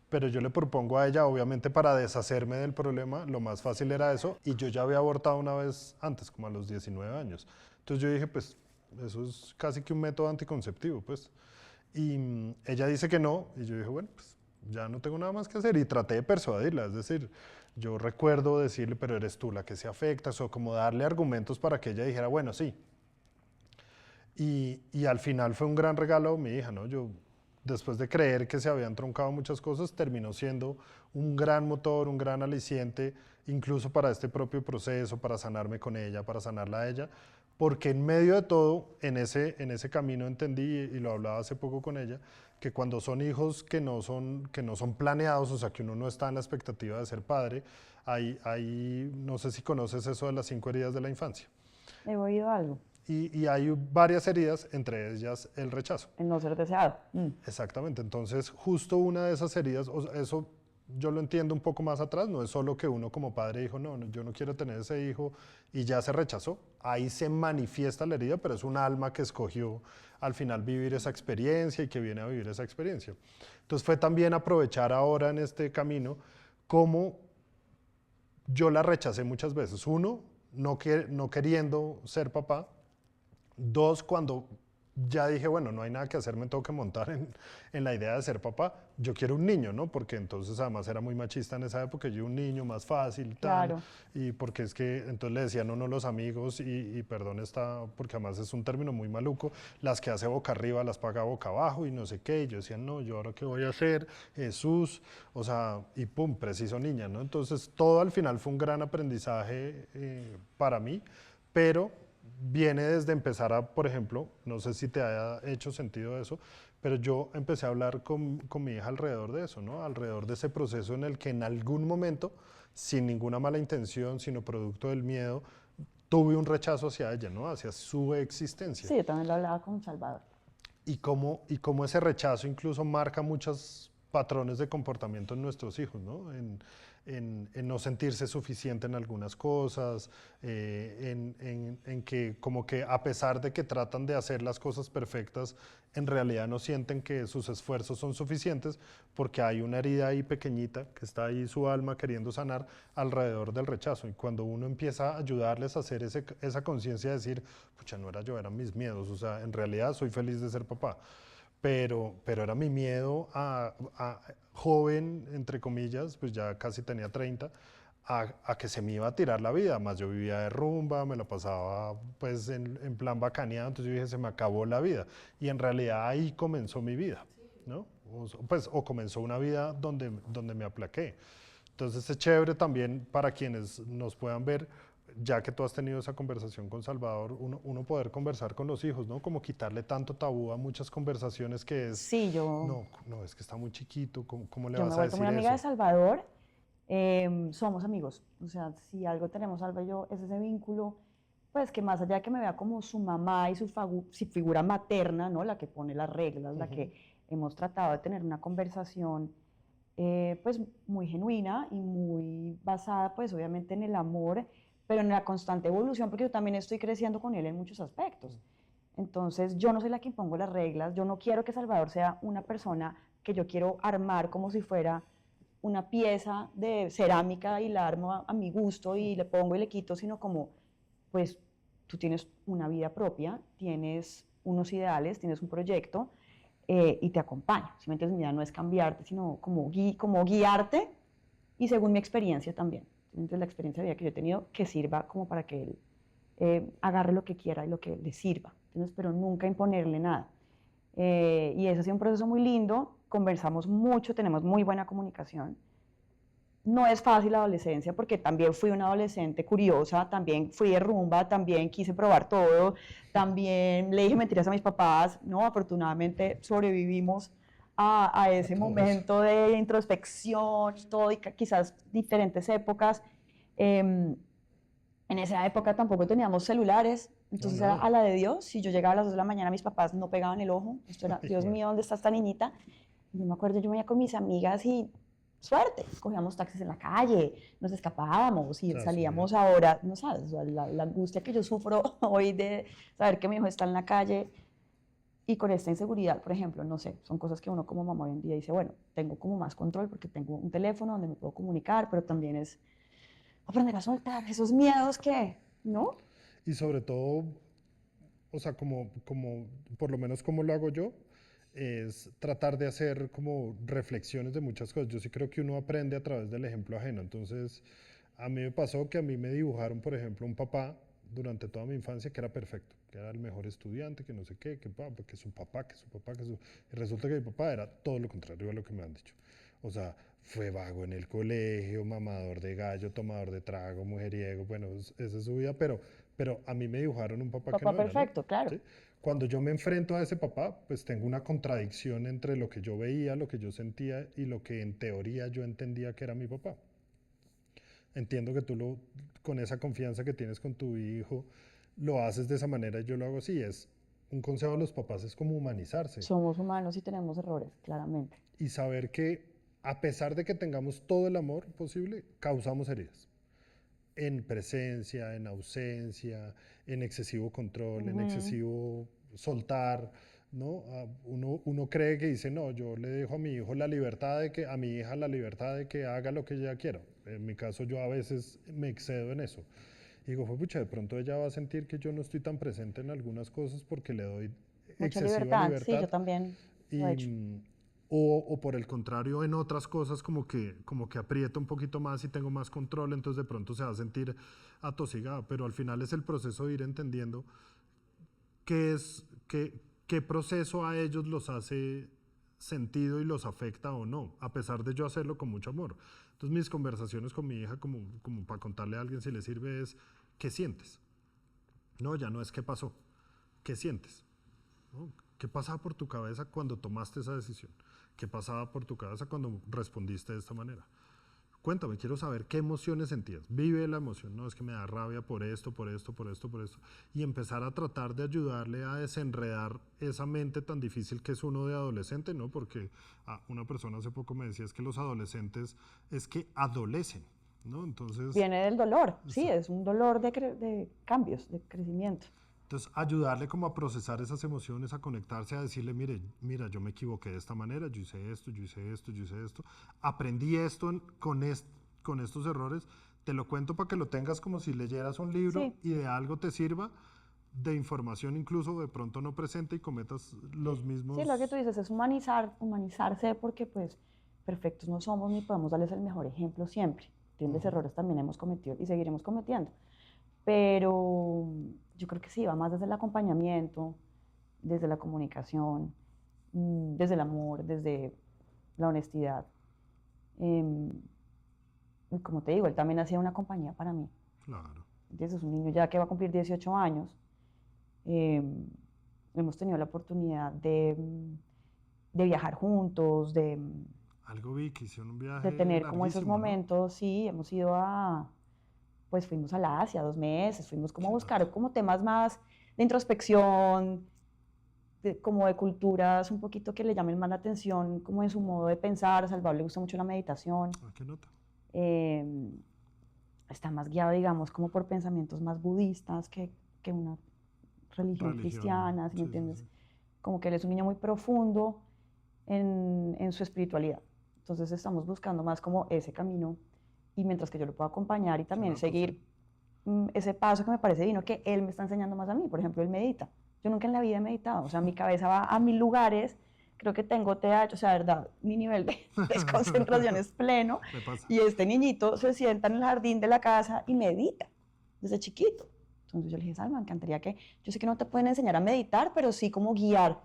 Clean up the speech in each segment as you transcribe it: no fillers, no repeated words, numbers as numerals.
pero yo le propongo a ella, obviamente para deshacerme del problema, lo más fácil era eso, y yo ya había abortado una vez antes, como a los 19 años. Entonces yo dije, pues eso es casi que un método anticonceptivo, pues. Y ella dice que no, y yo dije, bueno, pues ya no tengo nada más que hacer, y traté de persuadirla, es decir, yo recuerdo decirle, pero eres tú la que se afecta, o como darle argumentos para que ella dijera, bueno, sí. Y al final fue un gran regalo mi hija, ¿no? Yo, después de creer que se habían truncado muchas cosas, terminó siendo un gran motor, un gran aliciente, incluso para este propio proceso, para sanarme con ella, para sanarla a ella, porque en medio de todo, en ese camino entendí, y lo hablaba hace poco con ella, que cuando son hijos que no son planeados, o sea, que uno no está en la expectativa de ser padre, no sé si conoces eso de las 5 heridas de la infancia. He oído algo, Y hay varias heridas, entre ellas el rechazo. el no ser deseado. Exactamente, entonces justo una de esas heridas, o sea, eso yo lo entiendo un poco más atrás, no es solo que uno como padre dijo, no, yo no quiero tener ese hijo y ya se rechazó, ahí se manifiesta la herida, pero es un alma que escogió al final vivir esa experiencia y que viene a vivir esa experiencia. Entonces fue también aprovechar ahora en este camino cómo yo la rechacé muchas veces. Uno, no queriendo ser papá. Dos, cuando ya dije, bueno, no hay nada que hacer, me tengo que montar en la idea de ser papá. Yo quiero un niño, ¿no? Porque entonces además era muy machista en esa época, yo un niño más fácil, tal. Claro, Y porque es que entonces le decían no los amigos y perdón está, porque además es un término muy maluco, las que hace boca arriba las paga boca abajo y no sé qué. Y yo decía, no, yo ahora qué voy a hacer, Jesús, o sea, y pum, preciso niña, ¿no? Entonces todo al final fue un gran aprendizaje para mí, pero viene desde empezar a, por ejemplo, no sé si te haya hecho sentido eso, pero yo empecé a hablar con mi hija alrededor de eso, ¿no? Alrededor de ese proceso en el que en algún momento, sin ninguna mala intención, sino producto del miedo, tuve un rechazo hacia ella, ¿no? Hacia su existencia. sí, yo también lo hablaba con Salvador. Y cómo ese rechazo incluso marca muchos patrones de comportamiento en nuestros hijos, ¿no? En no sentirse suficiente en algunas cosas, en que como que a pesar de que tratan de hacer las cosas perfectas, en realidad no sienten que sus esfuerzos son suficientes porque hay una herida ahí pequeñita que está ahí su alma queriendo sanar alrededor del rechazo. Y cuando uno empieza a ayudarles a hacer esa conciencia de decir, pucha, no era yo, eran mis miedos, o sea, en realidad soy feliz de ser papá, pero era mi miedo a joven, entre comillas, pues ya casi tenía 30, a que se me iba a tirar la vida, más yo vivía de rumba, me la pasaba pues en plan bacaneado, entonces yo dije, se me acabó la vida, y en realidad ahí comenzó mi vida, ¿no? O comenzó una vida donde me aplaqué. Entonces es chévere también para quienes nos puedan ver, ya que tú has tenido esa conversación con Salvador, uno poder conversar con los hijos, ¿no? Como quitarle tanto tabú a muchas conversaciones que es, Sí, yo, no, no, es que está muy chiquito, ¿cómo le yo me he vas a vuelto muy decir amiga de eso? Salvador. Somos amigos. O sea, si algo tenemos Salva y yo, es ese vínculo, pues que más allá de que me vea como su mamá y su figura materna, ¿no? La que pone las reglas, la que hemos tratado de tener una conversación, pues muy genuina y muy basada, pues obviamente en el amor, pero en la constante evolución, porque yo también estoy creciendo con él en muchos aspectos. Entonces, yo no soy la que impongo las reglas, yo no quiero que Salvador sea una persona que yo quiero armar como si fuera una pieza de cerámica y la armo a mi gusto y le pongo y le quito, sino como, pues tú tienes una vida propia, tienes unos ideales, tienes un proyecto y te acompaño. Si me entiendes, mi idea no es cambiarte, sino como guiarte y según mi experiencia también. Entonces, la experiencia de vida que yo he tenido, que sirva como para que él agarre lo que quiera y lo que le sirva. Entonces, pero nunca imponerle nada. Y eso ha sido un proceso muy lindo, conversamos mucho, tenemos muy buena comunicación. No es fácil la adolescencia porque también fui una adolescente curiosa, también fui de rumba, también quise probar todo, también le dije mentiras a mis papás, ¿no? Afortunadamente sobrevivimos a A ese todo eso. momento de introspección y todo, y quizás diferentes épocas. Eh, en esa época tampoco teníamos celulares, No, entonces era nada. a la de Dios. Si yo llegaba a las 2 de la mañana, mis papás no pegaban el ojo. Esto era, Ay, Dios bueno, mío, ¿dónde está esta niñita? Yo me acuerdo, yo me iba con mis amigas y suerte, cogíamos taxis en la calle, nos escapábamos y sí. salíamos ahora, no sabes, la angustia que yo sufro hoy de saber que mi hijo está en la calle Y con esta inseguridad, por ejemplo, no sé, son cosas que uno como mamá hoy en día dice, bueno, tengo como más control porque tengo un teléfono donde me puedo comunicar, pero también es aprender a soltar esos miedos que, ¿no? Y sobre todo, o sea, por lo menos como lo hago yo, es tratar de hacer como reflexiones de muchas cosas. Yo sí creo que uno aprende a través del ejemplo ajeno. Entonces, a mí me pasó que a mí me dibujaron, por ejemplo, un papá durante toda mi infancia que era perfecto, que era el mejor estudiante, que no sé qué, que su papá, que su papá, que su... Y resulta que mi papá era todo lo contrario a lo que me han dicho. O sea, fue vago en el colegio, mamador de gallo, tomador de trago, mujeriego, bueno, esa es su vida, pero a mí me dibujaron un papá que Papá no era, ¿no? perfecto, claro. ¿Sí? Cuando yo me enfrento a ese papá, pues tengo una contradicción entre lo que yo veía, lo que yo sentía y lo que en teoría yo entendía que era mi papá. Entiendo que con esa confianza que tienes con tu hijo, lo haces de esa manera y yo lo hago así. Un consejo a los papás es como humanizarse Somos humanos y tenemos errores, claramente. y saber que a pesar de que tengamos todo el amor posible, causamos heridas. En presencia, en ausencia, en excesivo control, en Ujú. excesivo soltar, ¿no? Uno cree que dice, no, yo le dejo a mi hijo la libertad de que, a mi hija la libertad de que haga lo que ella quiera. En mi caso yo a veces me excedo en eso. Y digo, pucha, de pronto ella va a sentir que yo no estoy tan presente en algunas cosas porque le doy Mucha excesiva libertad, sí, yo libertad también lo he y, hecho. o por el contrario, en otras cosas como que aprieto un poquito más y tengo más control, entonces de pronto se va a sentir atosigada, pero al final es el proceso de ir entendiendo qué es, qué proceso a ellos los hace sentido y los afecta o no, a pesar de yo hacerlo con mucho amor. Entonces mis conversaciones con mi hija, como para contarle a alguien si le sirve, es ¿qué sientes? No, ya no es qué pasó, ¿qué sientes? ¿No? ¿Qué pasaba por tu cabeza cuando tomaste esa decisión? ¿Qué pasaba por tu cabeza cuando respondiste de esta manera? Cuéntame, quiero saber qué emociones sentías. Vive la emoción, no es que me da rabia por esto, por esto, por esto, por esto. Y empezar a tratar de ayudarle a desenredar esa mente tan difícil que es uno de adolescente, ¿no? Porque una persona hace poco me decía es que los adolescentes es que adolecen, ¿no? Entonces, Viene del dolor, sí, eso. es un dolor de cambios, de crecimiento. Entonces, ayudarle como a procesar esas emociones, a conectarse, a decirle, mire, mira, yo me equivoqué de esta manera, yo hice esto, yo hice esto, yo hice esto, aprendí esto con estos errores, te lo cuento para que lo tengas como si leyeras un libro Sí, y de algo te sirva, de información incluso de pronto no presente y cometas los sí, lo que tú mismos... dices es humanizarse porque pues perfectos no somos ni podemos darles el mejor ejemplo siempre. ¿Entiendes? Ujú, Errores también hemos cometido y seguiremos cometiendo. Pero yo creo que sí, va más desde el acompañamiento, desde la comunicación, desde el amor, desde la honestidad. Em, y como te digo, él también hacía una compañía para mí. claro. Entonces es un niño ya que va a cumplir 18 años. em, Hemos tenido la oportunidad de viajar juntos, Algo vi que hicieron un de viaje tener como esos larguísimo, ¿no? momentos, sí, hemos ido pues fuimos a la Asia 2 meses, fuimos como a Qué nota. buscar como temas más de introspección, como de culturas un poquito que le llamen más la atención, como en su modo de pensar. A Salvador le gusta mucho la meditación, Qué nota. eh, está más guiado, digamos, como por pensamientos más budistas que una religión Religión, cristiana, ¿sí me sí, sí, entiendes? sí. Como que él es un niño muy profundo en su espiritualidad. Entonces estamos buscando más como ese camino y mientras que yo lo puedo acompañar y Qué también nota, sí. seguir ese paso que me parece divino que él me está enseñando más a mí. Por ejemplo, él medita. Yo nunca en la vida he meditado. O sea, mi cabeza va a mil lugares. Creo que tengo TH, o sea, verdad, mi nivel de desconcentración es pleno. Me pasa. Y este niñito se sienta en el jardín de la casa y medita desde chiquito. Entonces yo le dije, Salma, me encantaría que, yo sé que no te pueden enseñar a meditar, pero sí como guiar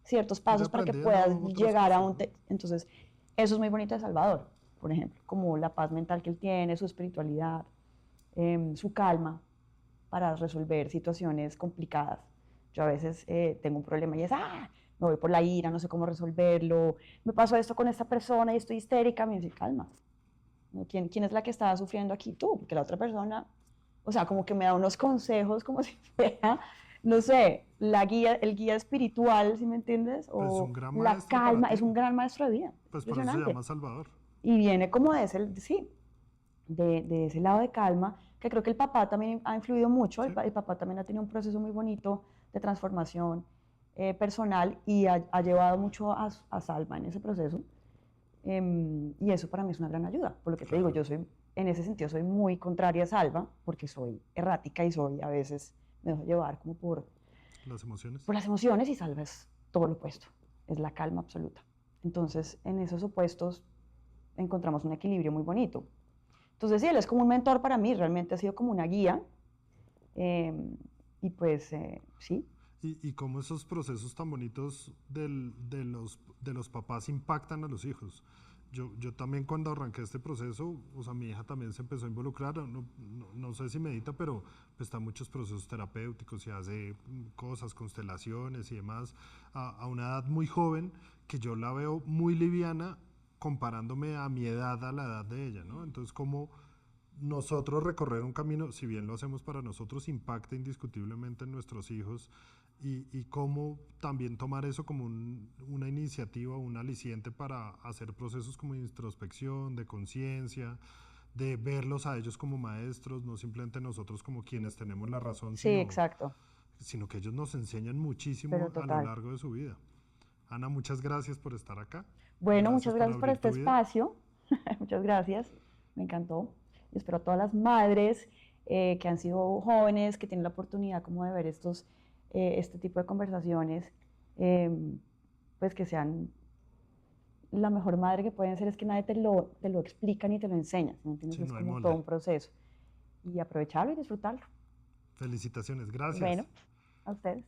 ciertos Ir pasos para que puedas aprendiendo otras llegar a cosas, un... ¿no? Entonces, eso es muy bonito de Salvador, por ejemplo, como la paz mental que él tiene, su espiritualidad, su calma para resolver situaciones complicadas. Yo a veces tengo un problema y es, me voy por la ira, no sé cómo resolverlo, me pasó esto con esta persona y estoy histérica, me dice, calma, ¿no? ¿Quién es la que está sufriendo aquí? Tú, porque la otra persona, o sea, como que me da unos consejos como si fuera, no sé, el guía espiritual, ¿sí me entiendes? Pues es un O gran la maestro para calma, ti. es un gran maestro de vida, Pues por eso se impresionante. llama Salvador. Y viene como de ese, sí, de ese lado de calma, que creo que el papá también ha influido mucho, Sí. el papá también ha tenido un proceso muy bonito de transformación, personal y ha llevado mucho a Salva en ese proceso. Y eso para mí es una gran ayuda. Por lo que te digo, yo soy, en ese sentido, soy muy contraria a Salva porque soy errática y soy a veces me dejo llevar como las emociones. por las emociones y Salva es todo lo opuesto, es la calma absoluta. Entonces, en esos opuestos encontramos un equilibrio muy bonito. Entonces, sí, él es como un mentor para mí, realmente ha sido como una guía. Y pues, sí. Y cómo esos procesos tan bonitos de los papás impactan a los hijos. Yo también cuando arranqué este proceso, o sea, mi hija también se empezó a involucrar, no sé si medita, pero pues, está en muchos procesos terapéuticos y hace cosas, constelaciones y demás, a una edad muy joven que yo la veo muy liviana comparándome a mi edad, a la edad de ella, ¿no? Entonces, como nosotros recorrer un camino, si bien lo hacemos para nosotros, impacta indiscutiblemente en nuestros hijos y cómo también tomar eso como una iniciativa, un aliciente para hacer procesos como de introspección, de conciencia, de verlos a ellos como maestros, no simplemente nosotros como quienes tenemos la razón, Sí, exacto. sino que ellos nos enseñan muchísimo Pero a lo total. largo de su vida. Ana, muchas gracias por estar acá. Bueno, Gracias muchas por gracias por abrir este tu vida. espacio. Muchas gracias. Me encantó. Y espero a todas las madres que han sido jóvenes, que tienen la oportunidad como de ver este tipo de conversaciones, eh, pues que sean la mejor madre que pueden ser. Es que nadie te lo explica ni te lo enseña, ¿me entiendes? Sí, Es no hay como todo molde. un proceso. Y aprovecharlo y disfrutarlo. Felicitaciones, gracias. Bueno, a ustedes.